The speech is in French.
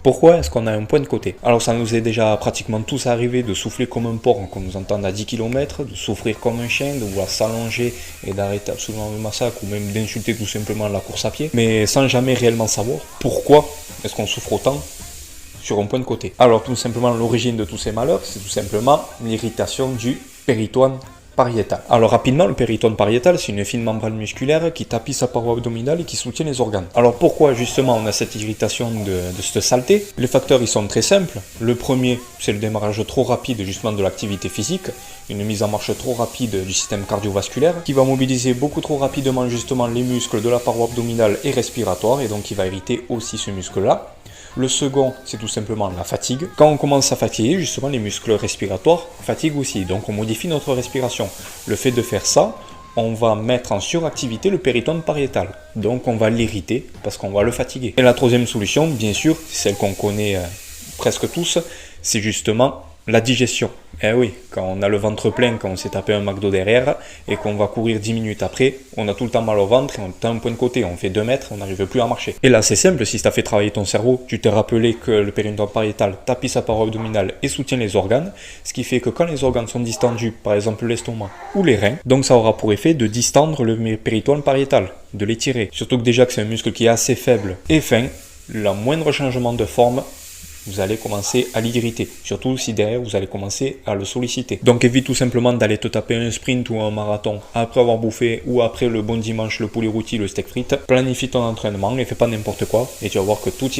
Pourquoi est-ce qu'on a un point de côté? Alors ça nous est déjà pratiquement tous arrivé de souffler comme un porc qu'on nous entende à 10 km, de souffrir comme un chien, de vouloir s'allonger et d'arrêter absolument le massacre ou même d'insulter tout simplement la course à pied, mais sans jamais réellement savoir pourquoi est-ce qu'on souffre autant sur un point de côté. Alors tout simplement l'origine de tous ces malheurs, c'est tout simplement l'irritation du péritoine pariétal. Alors rapidement, le péritoine pariétal, c'est une fine membrane musculaire qui tapisse sa paroi abdominale et qui soutient les organes. Alors pourquoi justement on a cette irritation de cette saleté? Les facteurs ils sont très simples. Le premier, c'est le démarrage trop rapide justement de l'activité physique, une mise en marche trop rapide du système cardiovasculaire qui va mobiliser beaucoup trop rapidement justement les muscles de la paroi abdominale et respiratoire et donc qui va irriter aussi ce muscle-là. Le second, c'est tout simplement la fatigue. Quand on commence à fatiguer, justement, les muscles respiratoires fatiguent aussi. Donc, on modifie notre respiration. Le fait de faire ça, on va mettre en suractivité le péritoine pariétal. Donc, on va l'irriter parce qu'on va le fatiguer. Et la troisième solution, bien sûr, c'est celle qu'on connaît presque tous, c'est justement la digestion. Eh oui, quand on a le ventre plein, quand on s'est tapé un McDo derrière et qu'on va courir 10 minutes après, on a tout le temps mal au ventre et on a un point de côté, on fait 2 mètres, on n'arrive plus à marcher. Et là c'est simple, si tu as fait travailler ton cerveau, tu t'es rappelé que le péritoine pariétal tapisse sa paroi abdominale et soutient les organes, ce qui fait que quand les organes sont distendus, par exemple l'estomac ou les reins, donc ça aura pour effet de distendre le péritoine pariétal, de l'étirer. Surtout que déjà que c'est un muscle qui est assez faible et fin, le moindre changement de forme, vous allez commencer à l'irriter, surtout si derrière vous allez commencer à le solliciter. Donc évite tout simplement d'aller te taper un sprint ou un marathon après avoir bouffé ou après le bon dimanche, le poulet rôti, le steak frites. Planifie ton entraînement et fais pas n'importe quoi et tu vas voir que tout ira.